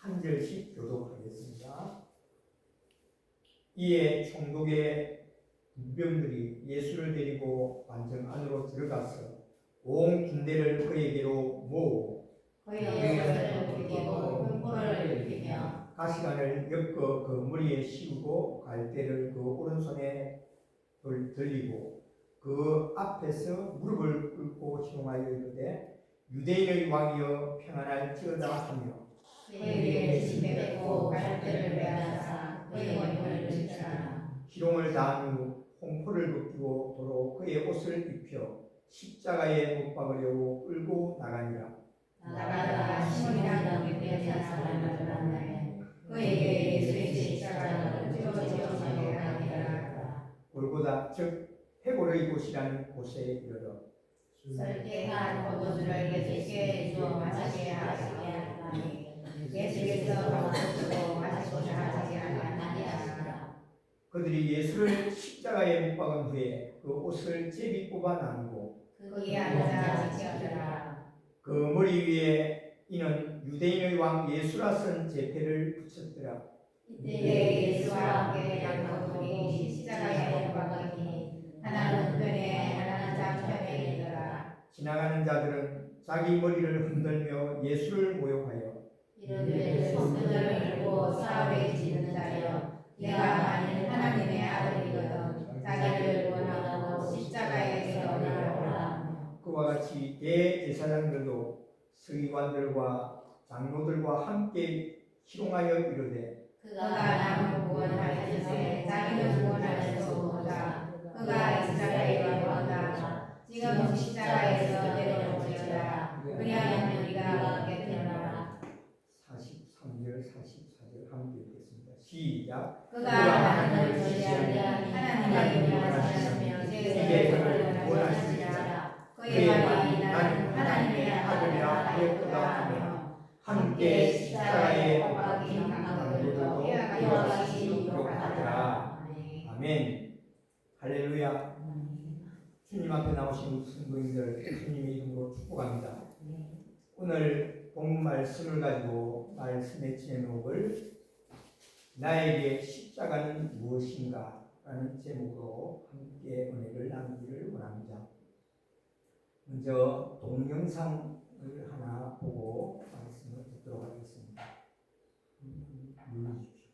한 절씩 교독하겠습니다. 이에 총독의 문병들이 예수를 데리고 관정 안으로 들어가서 온 군대를 그에게로 모으고 그의 옷을 벗기고 흉포를 입히며 가시관을 엮어 그 머리에 씌우고 갈대를 그 오른손에 들리고 그 앞에서 무릎을 꿇고 희롱하여 이르되 유대인의 왕이여 평안할지어다 하며 그의 위에 침에 뱉고 갈대를 빼앗아 그의 머리를 빗자라. 희롱을 다한 후 홍포를 벗기고 도로 그의 옷을 입혀 십자가에 못 박으려고 끌고 나가니라. 나가다가 시몬이라는 유대인 사람을 만나매 그에게 예수의 십자가를 찢어지게 하니라. 골고다 즉 해골의 곳이라는 곳에 이르러 설계한 포도주를 예수께 주어 마시게 하시게 하니 예수께서 마시고 마시고자 하지 아니하시니라. 그들이 예수를 십자가에 못 박은 후에 그 옷을 제비 뽑아 나누고 거기에 앉아 지켜주라. 그 머리 위에 이는 유대인의 왕 예수라 쓴 제패를 붙였더라. 이때 예수와 함께 양동이 십자가에 못 박으니 하나는 우편에 하나는 좌편에 있더라. 지나가는 자들은 자기 머리를 흔들며 예수를 모욕하여 이르되 손등을 들고 사흘에 지는 자여 네가 만일 하나님의 아들이거든 자기를 원하고 십자가에서 내려오라. 그와 같이 대제사장들도 서기관들과 장로들과 함께 희롱하여 이르되 그가 나무 구원하시되 자기는 구원할 수 없다. 그가 이스라엘의 왕이다. 지금 십자가에서 내려오시리라. 그리하면 우리가 얻게 되노라. 43절 44절 함께 읽겠습니다. 시작. 그가 하나님을 주시하니 하나님이 원하시며 제 그를 원하시니라. 그의 말이 나는 하나님의 아들이라 하였도다 하며 함께 십자가에 못 박힌 강도들도 이와 같이 욕하더라. 아멘. 할렐루야. 주님 앞에 나오신 성도님들 주님의 이름으로 축복합니다. 오늘 본 말씀을 가지고 말씀의 제목을 나에게 십자가는 무엇인가 라는 제목으로 함께 은혜를 나누기를 원합니다. 먼저 동영상을 하나 보고 말씀을 듣도록 하겠습니다. 눌러주십시오.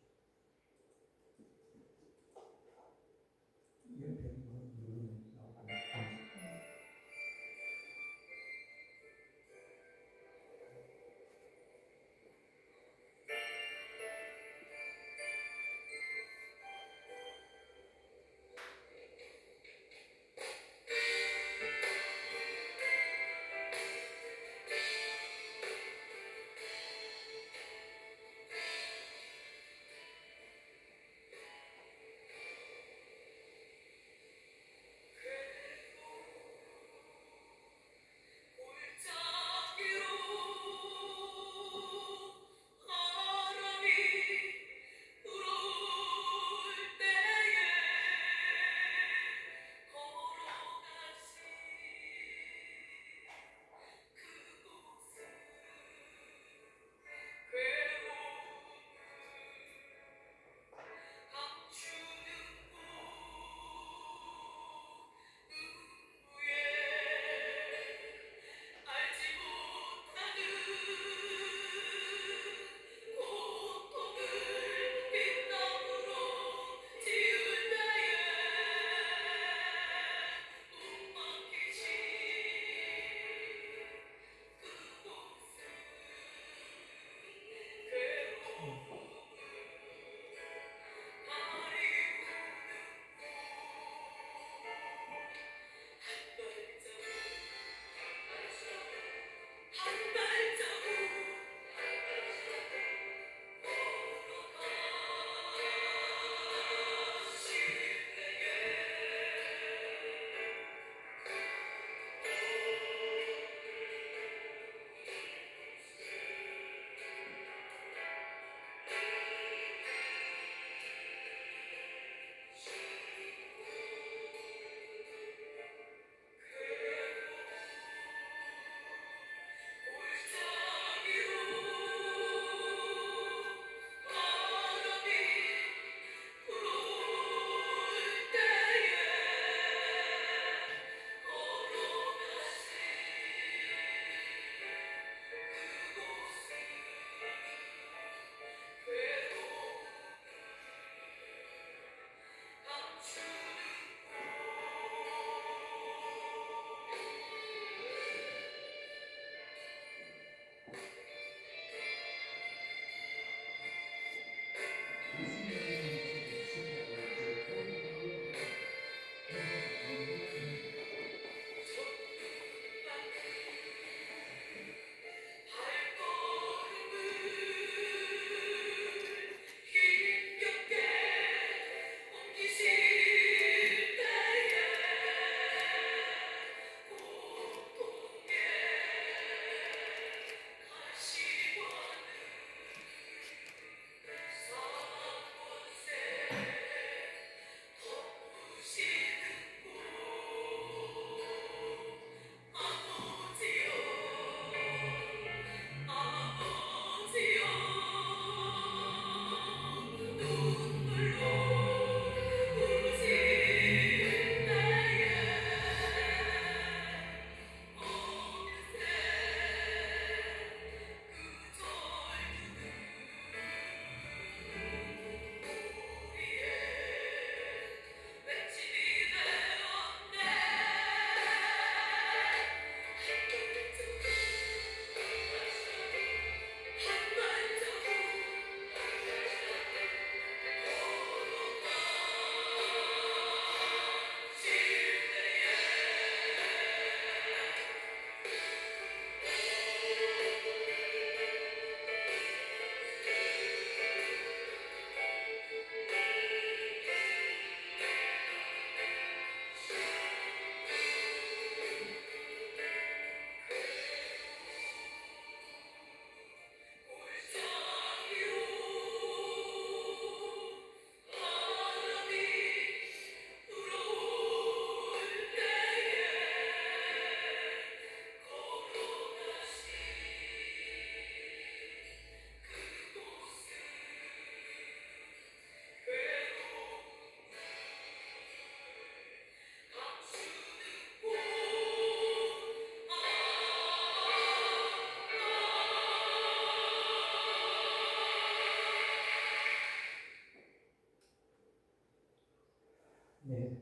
네.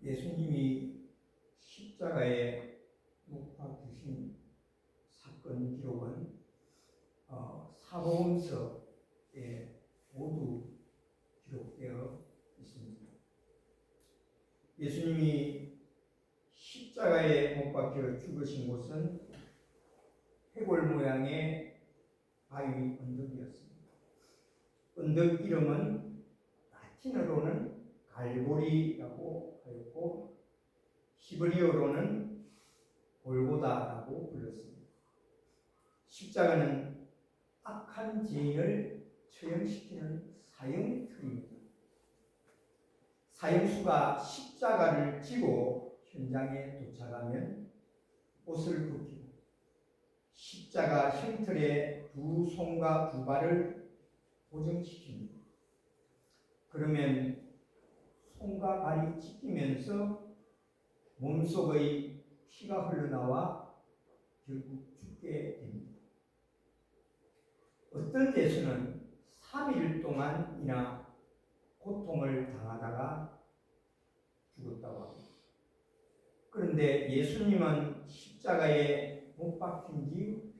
예수님이 십자가에 못 박히신 사건 기록은 사복음서에 모두 기록되어 있습니다. 예수님이 십자가에 못 박혀 죽으신 곳은 해골 모양의 바위 언덕이었습니다. 언덕 이름은 라틴어로는 갈보리라고 하였고 히브리어로는 골고다라고 불렀습니다. 십자가는 악한 죄인을 처형시키는 사형틀입니다. 사형수가 십자가를 지고 현장에 도착하면 옷을 벗기고 십자가 형틀에 두 손과 두 발을 고정시킵니다. 그러면 손과 발이 찢기면서 몸속의 피가 흘러나와 결국 죽게 됩니다. 어떤 예수는 3일 동안이나 고통을 당하다가 죽었다고 합니다. 그런데 예수님은 십자가에 못 박힌 지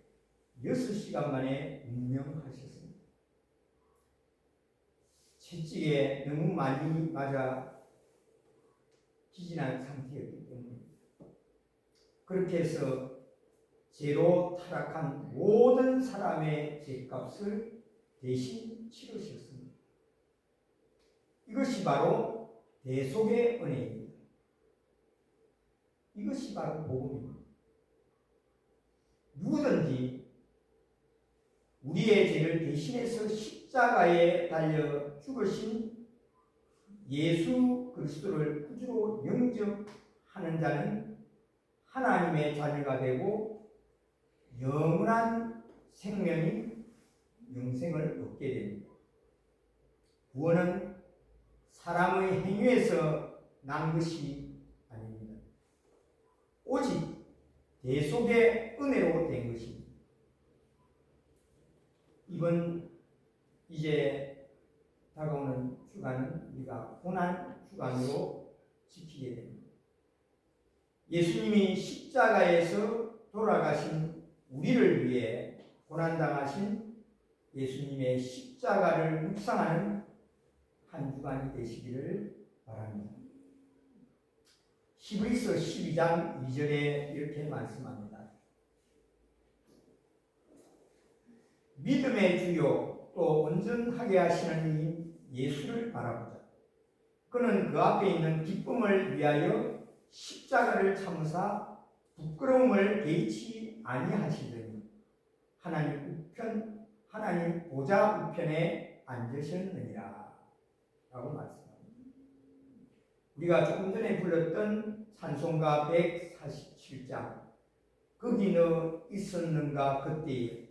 6시간 만에 운명하셨습니다. 채찍에 너무 많이 맞아 기진한 상태였기 때문입니다. 그렇게 해서 죄로 타락한 모든 사람의 죄값을 대신 치르셨습니다. 이것이 바로 대속의 은혜입니다. 이것이 바로 복음입니다. 누구든지 우리의 죄를 대신해서 십자가에 달려 죽으신 예수 그리스도를 구주로 영접하는 자는 하나님의 자녀가 되고 영원한 생명인 영생을 얻게 됩니다. 구원은 사람의 행위에서 난 것이 아닙니다. 오직 대속의 은혜로 된 것입니다. 이번 이제 다가오는 주간은 우리가 고난 주간으로 지키게 됩니다. 예수님이 십자가에서 돌아가신 우리를 위해 고난당하신 예수님의 십자가를 묵상하는 한 주간이 되시기를 바랍니다. 히브리서 12장 2절에 이렇게 말씀합니다. 믿음의 주요 또 온전하게 하시는 이 예수를 바라보자. 그는 그 앞에 있는 기쁨을 위하여 십자가를 참으사 부끄러움을 개의치 아니하시더니 하나님 보좌 우편에 앉으셨느니라 라고 말씀합니다. 우리가 조금 전에 불렀던 찬송가 147장 거기 너 있었는가 그때에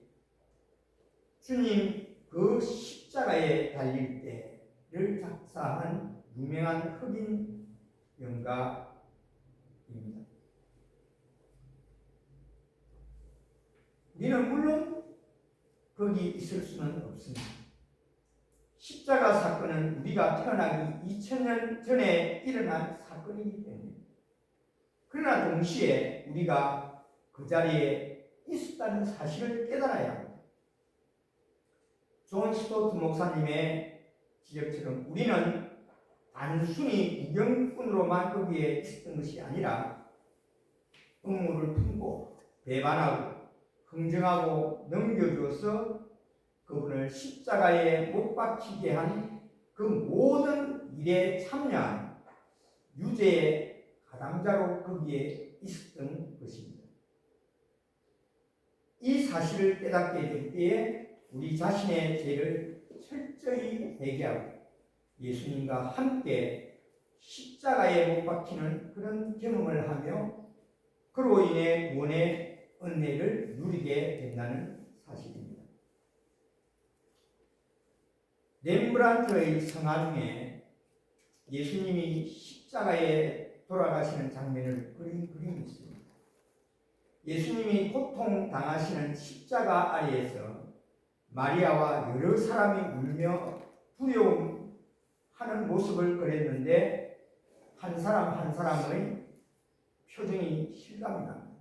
주님 그 십자가에 달릴 때를 작사한 유명한 흑인 연가입니다. 우리는 물론 거기 있을 수는 없습니다. 십자가 사건은 우리가 태어나기 2000년 전에 일어난 사건이기 때문에 그러나 동시에 우리가 그 자리에 있었다는 사실을 깨달아야 합니다. 존 스토트 목사님의 지적처럼 우리는 단순히 구경꾼으로만 거기에 있었던 것이 아니라 음모를 품고 배반하고 흥정하고 넘겨주어서 그분을 십자가에 못 박히게 한 그 모든 일에 참여한 유죄의 가담자로 거기에 있었던 것입니다. 이 사실을 깨닫게 될 때에 우리 자신의 죄를 철저히 회개하고 예수님과 함께 십자가에 못 박히는 그런 경험을 하며 그로 인해 구원의 은혜를 누리게 된다는 사실입니다. 렘브란트의 성화 중에 예수님이 십자가에 돌아가시는 장면을 그린 그림이 있습니다. 예수님이 고통당하시는 십자가 아래에서 마리아와 여러 사람이 울며 두려움하는 모습을 그렸는데 한 사람 한 사람의 표정이 실감이 납니다.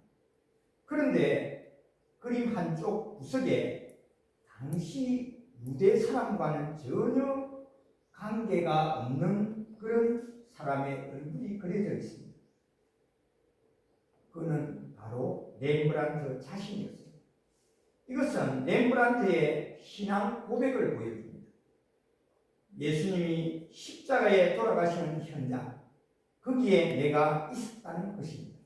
그런데 그림 한쪽 구석에 당시 유대 사람과는 전혀 관계가 없는 그런 사람의 얼굴이 그려져 있습니다. 그는 바로 렘브란트 자신이었습니다. 이것은 렘브란트의 신앙 고백을 보여줍니다. 예수님이 십자가에 돌아가시는 현장, 거기에 내가 있었다는 것입니다.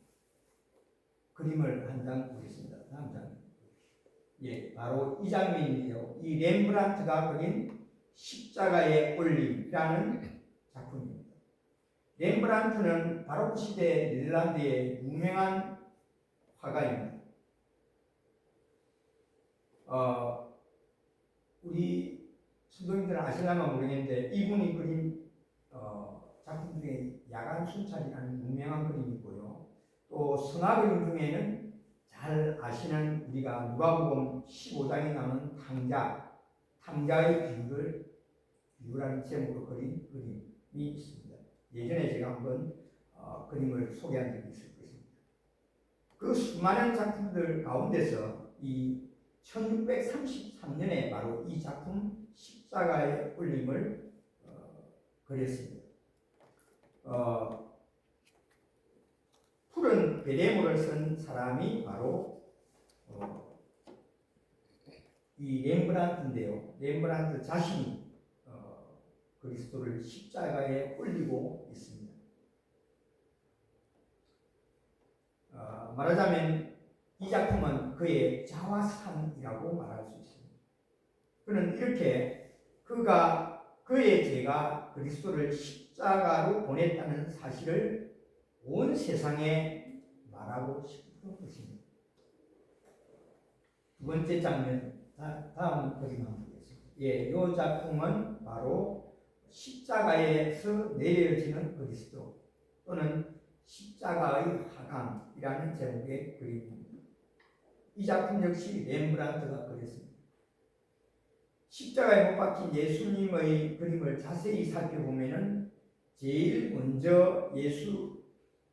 그림을 한 장 보겠습니다. 다음 장. 바로 이 장면이에요. 이 렘브란트가 그린 십자가의 올림이라는 작품입니다. 렘브란트는 바로크 시대 네덜란드의 유명한 화가입니다. 우리 성도님들은 아실랑가 모르겠는데 이분이 그린 작품 중에 야간 순찰이라는 유명한 그림이 있고요. 또 성화 그림 중에는 잘 아시는 우리가 누가복음 15장에 나오는 탕자의 비유라는 제목으로 그린 그림이 있습니다. 예전에 제가 한번 그림을 소개한 적이 있을 것입니다. 그 수많은 작품들 가운데서 이 1633년에 바로 이 작품 십자가의 올림을 그렸습니다. 푸른 베레모를 쓴 사람이 바로 이 렘브란트인데요. 렘브란트 자신이 그리스도를 십자가에 올리고 있습니다. 말하자면 이 작품은 그의 자화상이라고 말할 수 있습니다. 그는 이렇게 그의 죄가 그리스도를 십자가로 보냈다는 사실을 온 세상에 말하고 싶은 것입니다. 두 번째 장면, 다음 그림 한번 보겠습니다. 이 작품은 바로 십자가에서 내려지는 그리스도 또는 십자가의 하강이라는 제목의 그림입니다. 이 작품 역시 렘브란트가 그렸습니다. 십자가에 못 박힌 예수님의 그림을 자세히 살펴보면은 제일 먼저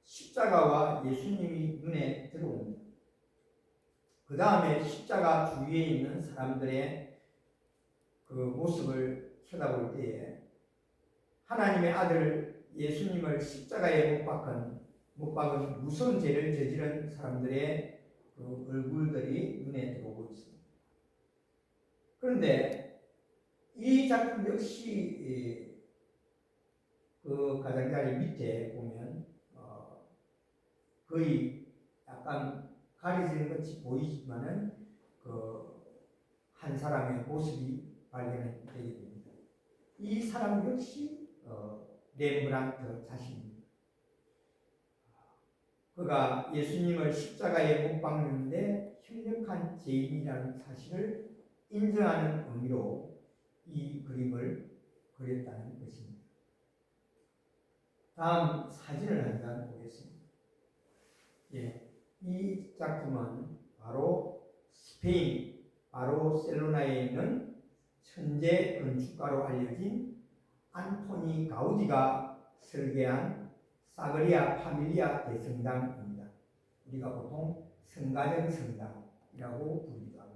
십자가와 예수님이 눈에 들어옵니다. 그 다음에 십자가 주위에 있는 사람들의 그 모습을 쳐다볼 때에 하나님의 아들 예수님을 십자가에 못 박은 무서운 죄를 저지른 사람들의 그 얼굴들이 눈에 들어오고 있습니다. 그런데 이 작품 역시 그 가장자리 밑에 보면 거의 약간 가려지는 것이 보이지만은 그 한 사람의 모습이 발견되게 됩니다. 이 사람 역시 렘브란트 자신입니다. 그가 예수님을 십자가에 못 박는데 협력한 죄인이라는 사실을 인정하는 의미로 이 그림을 그렸다는 것입니다. 다음 사진을 한 장 보겠습니다. 예, 이 작품은 바로 스페인 바르셀로나에 있는 천재 건축가로 알려진 안토니 가우디가 설계한 사그리아 파밀리아 대성당입니다. 우리가 보통 성가정 성당이라고 부르기도 합니다.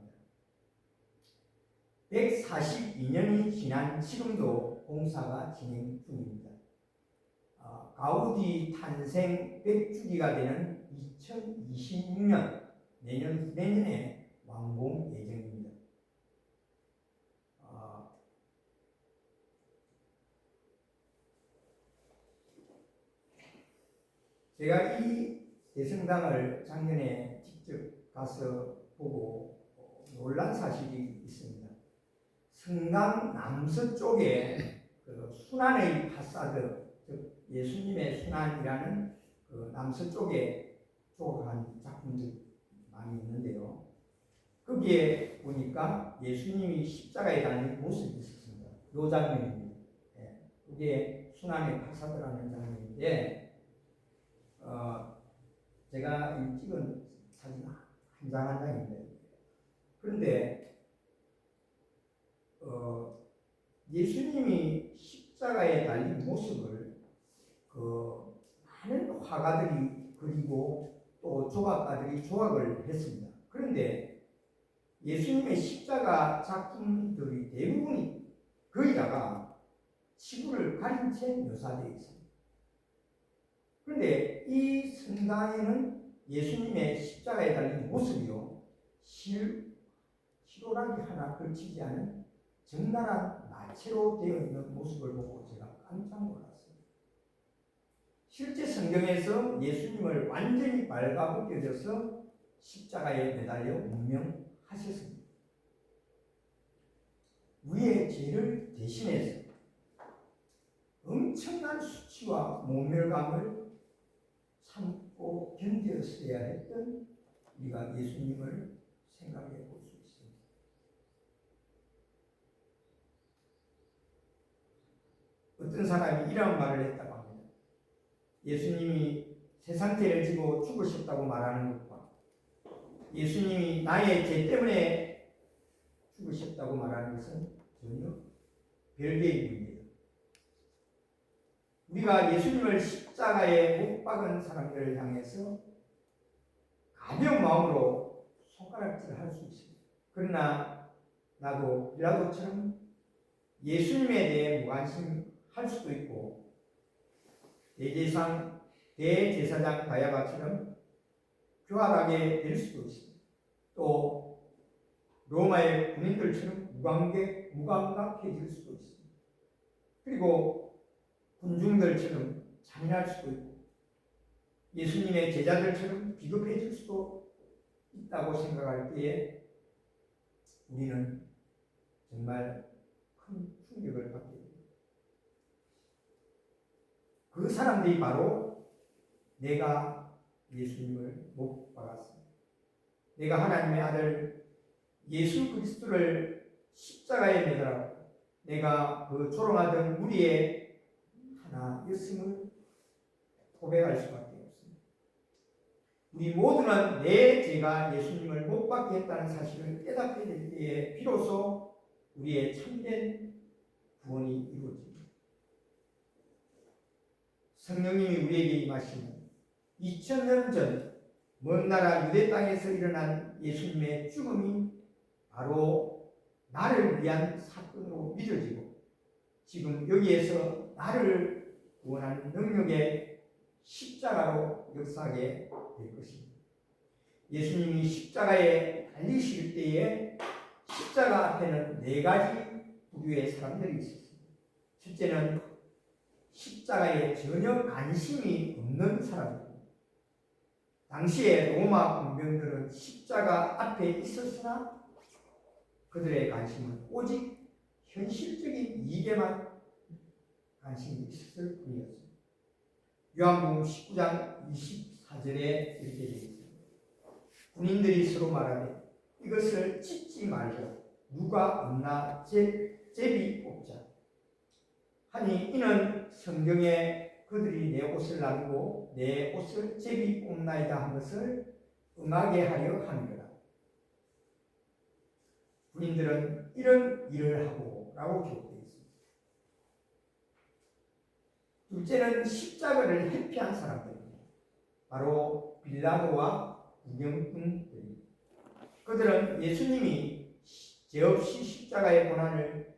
142년이 지난 지금도 공사가 진행 중입니다. 가우디 탄생 100주기가 되는 2026년 내년에 완공 예정입니다. 제가 이 대성당을 작년에 직접 가서 보고 놀란 사실이 있습니다. 성당 남서쪽에 그 순환의 파사드, 즉 예수님의 순환이라는 그 남서쪽에 조각한 작품들이 많이 있는데요. 거기에 보니까 예수님이 십자가에 달린 모습이 있었습니다. 이 장면입니다. 예, 그게 순환의 파사드라는 장면인데 제가 찍은 사진 한 장 한 장인데, 그런데 예수님이 십자가에 달린 모습을 그 많은 화가들이 그리고 또 조각가들이 조각을 했습니다. 그런데 예수님의 십자가 작품들이 대부분이 거의 다가 지구를 가린 채 묘사되어 있습니다. 그런데 이 성당에는 예수님의 십자가에 달린 모습이요, 시로라기 하나 걸치지 않은 적나라한 나체로 되어 있는 모습을 보고 제가 깜짝 놀랐습니다. 실제 성경에서 예수님을 완전히 발가벗겨져서 십자가에 매달려 운명하셨습니다. 우리의 죄를 대신해서 엄청난 수치와 모멸감을 참고 견디었어야 했던 우리가 예수님을 생각해 볼 수 있습니다. 어떤 사람이 이런 말을 했다고 합니다. 예수님이 세상 죄를 지고 죽으셨다고 말하는 것과 예수님이 나의 죄 때문에 죽으셨다고 말하는 것은 전혀 별개의 일입니다. 우리가 예수님을 십자가에 못 박은 사람들을 향해서 가벼운 마음으로 손가락질을 할 수 있습니다. 그러나 나도 빌라도처럼 예수님에 대해 무관심할 수도 있고, 대제사장 가야바처럼 교활하게 될 수도 있습니다. 또 로마의 군인들처럼 무감각해질 수도 있습니다. 그리고 군중들처럼 잔인할 수도 있고, 예수님의 제자들처럼 비겁해질 수도 있다고 생각할 때에 우리는 정말 큰 충격을 받게 됩니다. 그 사람들이 바로 내가 예수님을 못 박았습니다. 내가 하나님의 아들 예수 그리스도를 십자가에 매달았고 내가 그 조롱하던 무리의 하나였음을 고백할 수밖에 없습니다. 우리 모두는 내 죄가 예수님을 못 받게 했다는 사실을 깨닫게 될 때에 비로소 우리의 참된 구원이 이루어집니다. 성령님이 우리에게 임하시는 2000년 전 먼 나라 유대 땅에서 일어난 예수님의 죽음이 바로 나를 위한 사건으로 믿어지고 지금 여기에서 나를 구원하는 능력의 십자가로 역사하게 될 것입니다. 예수님이 십자가에 달리실 때에 십자가 앞에는 4가지 부류의 사람들이 있었습니다. 첫째는 십자가에 전혀 관심이 없는 사람들. 당시에 로마 군병들은 십자가 앞에 있었으나 그들의 관심은 오직 현실적인 이익에만 관심이 있었을 뿐이었습니다. 요한복음 19장 24절에 이렇게 되어 있습니다. 군인들이 서로 말하되 이것을 찢지 말고 누가 없나 제비 뽑자 하니 이는 성경에 그들이 내 옷을 나누고 내 옷을 제비 뽑나이다 한 것을 응하게 하려 함이라. 군인들은 이런 일을 하고 라고 기록되어 있습니다. 둘째는 십자가를 회피한 사람들입니다. 바로 빌라도와 구경꾼들입니다. 그들은 예수님이 죄 없이 십자가의 고난을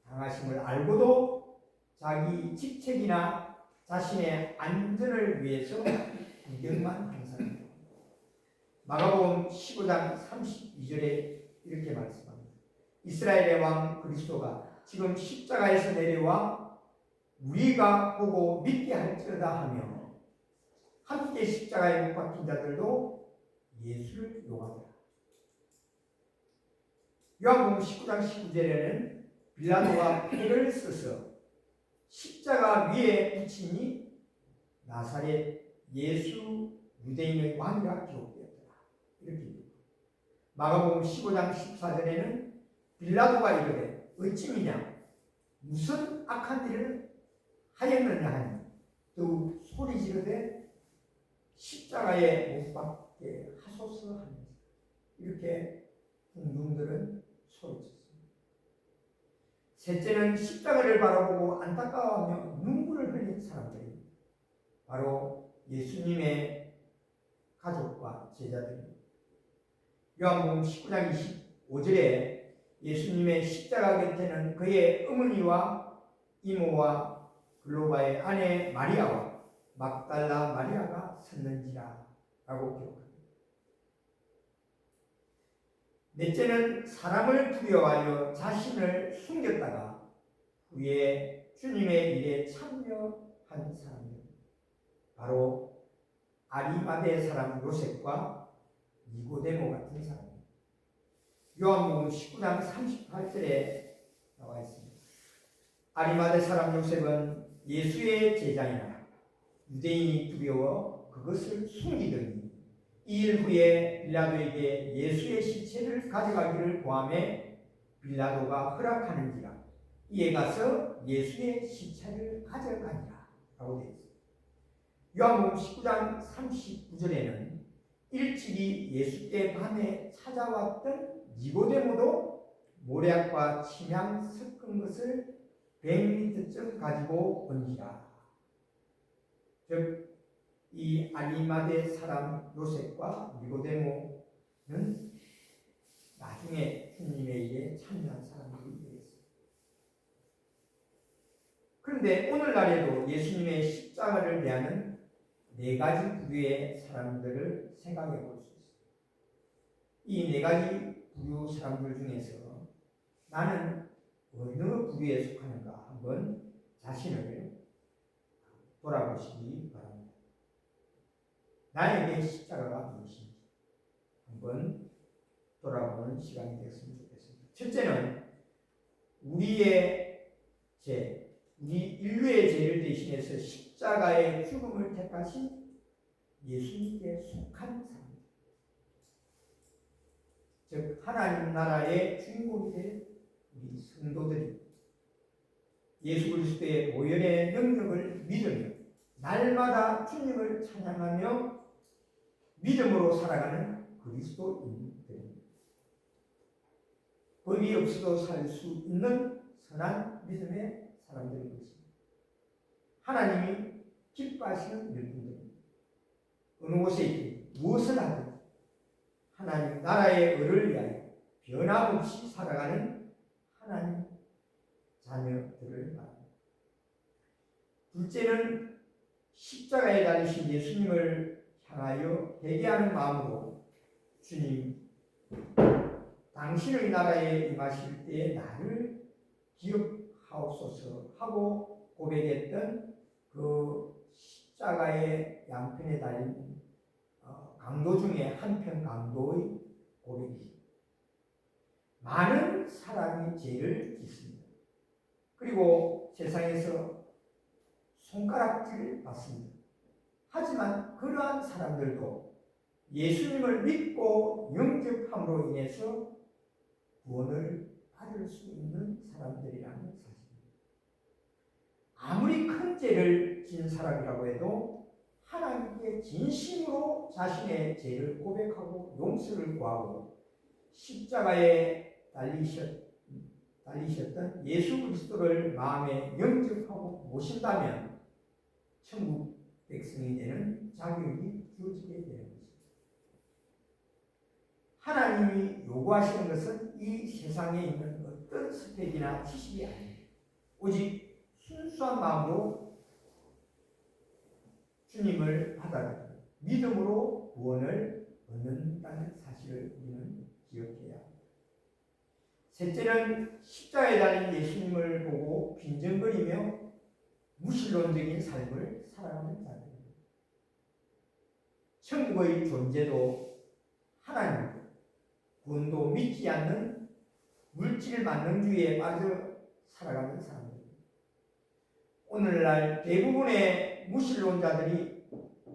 당하심을 알고도 자기 직책이나 자신의 안전을 위해서 구경만 한 사람입니다. 마가복음 15장 32절에 이렇게 말씀합니다. 이스라엘의 왕 그리스도가 지금 십자가에서 내려와 우리가 보고 믿게 할지어다 하며 함께 십자가에 못 박힌 자들도 예수를 욕하더라. 요한복음 19장 19절에는 빌라도가 패를 써서 십자가 위에 붙이니 나사렛 예수 유대인의 왕이라 기록되었더라. 이렇게 됩니다. 마가복음 15장 14절에는 빌라도가 이르되 어찌미냐 무슨 악한 일을 하였느냐 하니 더욱 소리 지르되 십자가에 못 박게 하소서 하면서 이렇게 군중들은 소리쳤습니다. 셋째는 십자가를 바라보고 안타까워하며 눈물을 흘린 사람들입니다. 바로 예수님의 가족과 제자들입니다. 요한복음 19장 25절에 예수님의 십자가 곁에는 그의 어머니와 이모와 글로바의 아내 마리아와 막달라 마리아가 섰는지라 라고 기록합니다. 넷째는 사람을 두려워하여 자신을 숨겼다가 후에 주님의 일에 참여한 사람들, 바로 아리마대 사람 요셉과 니고데모 같은 사람입니다. 요한복음 19장 38절에 나와 있습니다. 아리마대 사람 요셉은 예수의 제자이나 유대인이 두려워 그것을 숨기더니 2일 후에 빌라도에게 예수의 시체를 가져가기를 구하매 빌라도가 허락하는지라 이에 가서 예수의 시체를 가져가니라 라고 되어 있습니다. 요한복음 19장 39절에는 일찍이 예수께 밤에 찾아왔던 니고데모도 모략과 침향 섞은 것을 100리터쯤 가지고 온지라. 즉 이 아리마대 사람 요셉과 니고데모는 나중에 주님의 일에 참여한 사람들이 되겠습니다. 그런데 오늘날에도 예수님의 십자가를 대하는 4가지 부류의 사람들을 생각해 볼 수 있습니다. 이 4가지 부류 사람들 중에서 나는 어느 부류에 속하는가 한번 자신을 돌아보시기 바랍니다. 나에게 십자가가 무엇인지 한번 돌아보는 시간이 되었으면 좋겠습니다. 첫째는 우리의 죄, 우리 인류의 죄를 대신해서 십자가의 죽음을 택하신 예수님께 속한 사람들, 즉 하나님 나라의 주인공이 될 우리 성도들이 예수 그리스도의 보혈의 능력을 믿으며 날마다 주님을 찬양하며 믿음으로 살아가는 그리스도인들입니다. 법이 없어도 살 수 있는 선한 믿음의 사람들인 것입니다. 하나님이 기뻐하시는 일꾼들입니다. 어느 곳에 있든 무엇을 하든 하나님 나라의 의를 위하여 변함없이 살아가는 하나님 자녀들을 말합니다. 둘째는 십자가에 달리신 예수님을 향하여 회개하는 마음으로 주님, 당신의 나라에 임하실 때 나를 기억하옵소서 하고 고백했던 그 십자가의 양편에 달린 강도 중에 한편 강도의 고백이십니다. 많은 사람이 죄를 짓습니다. 그리고 세상에서 손가락질 받습니다. 하지만 그러한 사람들도 예수님을 믿고 영접함으로 인해서 구원을 받을 수 있는 사람들이라는 사실입니다. 아무리 큰 죄를 진 사람이라고 해도 하나님께 진심으로 자신의 죄를 고백하고 용서를 구하고 십자가에 달리셨던 예수 그리스도를 마음에 영접하고 모신다면 천국 백성이 되는 자격이 주어지게 되는 것입니다. 하나님이 요구하시는 것은 이 세상에 있는 어떤 스펙이나 지식이 아닙니다. 오직 순수한 마음으로 주님을 받아들이고 믿음으로 구원을 얻는다는 사실을 우리는 기억해야 합니다. 셋째는 십자가에 달린 예수님을 보고 빈정거리며 무신론적인 삶을 살아가는 자들입니다. 천국의 존재도 하나님, 구원도 믿지 않는 물질 만능주의에 빠져 살아가는 사람들입니다. 오늘날 대부분의 무신론자들이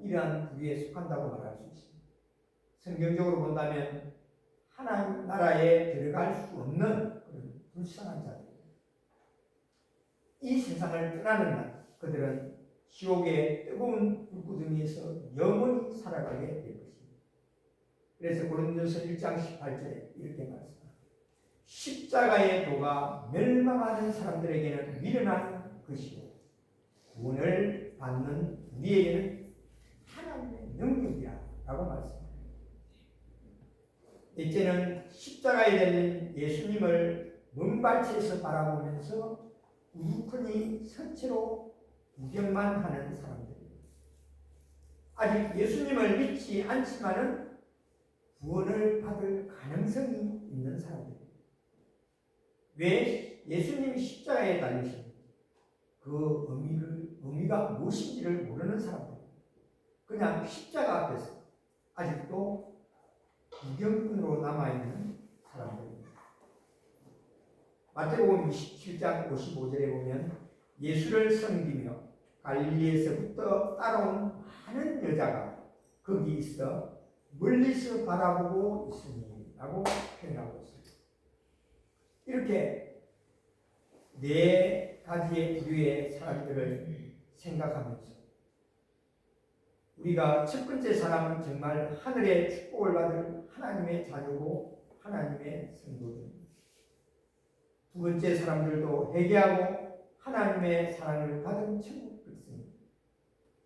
이러한 부류에 속한다고 말할 수 있습니다. 성경적으로 본다면 하나님 나라에 들어갈 수 없는 그런 불쌍한 자들입니다. 이 세상을 떠나는 날 그들은 지옥의 뜨거운 불구덩이에서 영원히 살아가게 될 것입니다. 그래서 고린도서 1장 18절에 이렇게 말씀합니다. 십자가의 도가 멸망하는 사람들에게는 미련한 것이고 구원을 받는 우리에게는 하나님의 능력이라고 말씀합니다. 넷째는 십자가에 달린 예수님을 먼발치에서 바라보면서 우두커니 선체로 구경만 하는 사람들입니다. 아직 예수님을 믿지 않지만은 구원을 받을 가능성이 있는 사람들입니다. 왜 예수님이 십자가에 달리신 그 의미가 무엇인지를 모르는 사람들입니다. 그냥 십자가 앞에서 아직도 구경꾼으로 남아있는 사람들입니다. 마태복음 27장 55절에 보면 예수를 섬기며 갈릴리에서부터 따라온 많은 여자가 거기 있어 멀리서 바라보고 있으니 라고 표현하고 있습니다. 이렇게 네 가지의 부류의 사람들을 생각하면서 우리가 첫 번째 사람은 정말 하늘의 축복을 받을 하나님의 자녀고 하나님의 성도들입니다. 두 번째 사람들도 회개하고 하나님의 사랑을 받은 천국 백성입니다.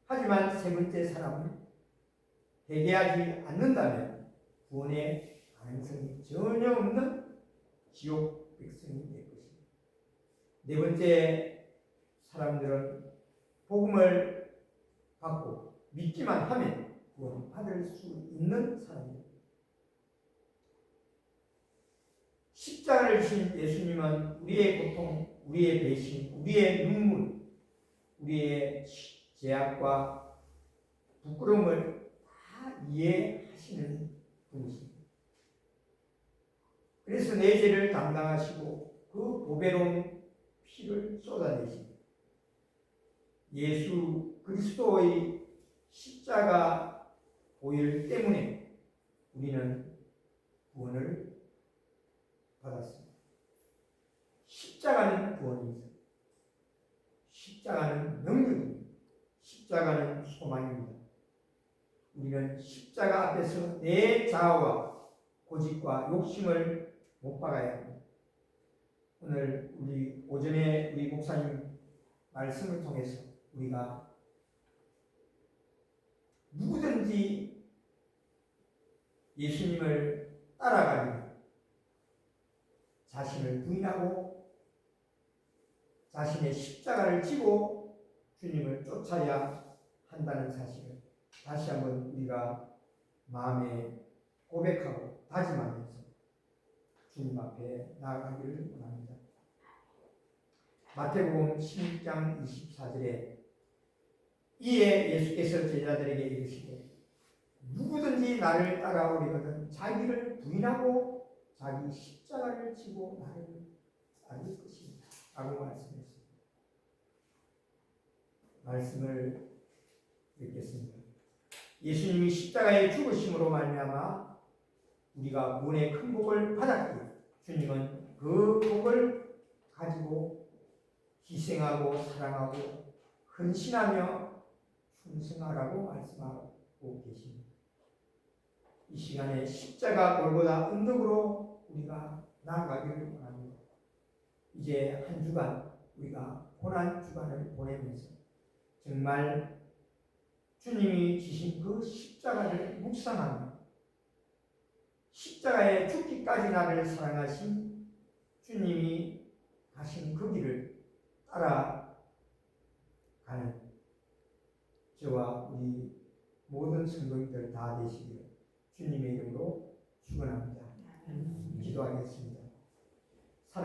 하지만 세 번째 사람은 회개하지 않는다면 구원의 가능성이 전혀 없는 지옥 백성이 될 것입니다. 네 번째 사람들은 복음을 받고 믿기만 하면 구원 받을 수 있는 사람입니다. 십자가를 지신 예수님은 우리의 고통, 우리의 배신, 우리의 눈물, 우리의 죄악과 부끄러움을 다 이해하시는 분이십니다. 그래서 내 죄를 담당하시고 그 보배로운 피를 쏟아내십니다. 예수 그리스도의 십자가 보혈 때문에 우리는 구원을 받았습니다. 십자가는 구원입니다. 십자가는 능력입니다. 십자가는 소망입니다. 우리는 십자가 앞에서 내 자아와 고집과 욕심을 못 박아야 합니다. 오늘 우리 오전에 우리 목사님 말씀을 통해서 우리가 누구든지 예수님을 따라가는 자신을 부인하고 자신의 십자가를 지고 주님을 쫓아야 한다는 사실을 다시 한번 우리가 마음에 고백하고 다짐하면서 주님 앞에 나아가기를 원합니다. 마태복음 16장 24절에 이에 예수께서 제자들에게 이르시되 누구든지 나를 따라오려거든 자기를 부인하고 자기 십자가를 지고 나를 따를 것입니다. 라고 말씀했습니다. 말씀을 읽겠습니다. 예수님이 십자가에 죽으심으로 말미암아 우리가 구원의 큰 복을 받았기에 주님은 그 복을 가지고 희생하고 사랑하고 헌신하며 충성하라고 말씀하고 계십니다. 이 시간에 십자가 골고다 언덕으로 우리가 나아가기를 원합니다. 이제 한 주간 우리가 고난 주간을 보내면서 정말 주님이 지신 그 십자가를 묵상하며 십자가에 죽기까지 나를 사랑하신 주님이 가신 그 길을 따라가는 저와 우리 모든 성도님들 다 되시기를 주님의 이름으로 축원합니다. 기도하겠습니다.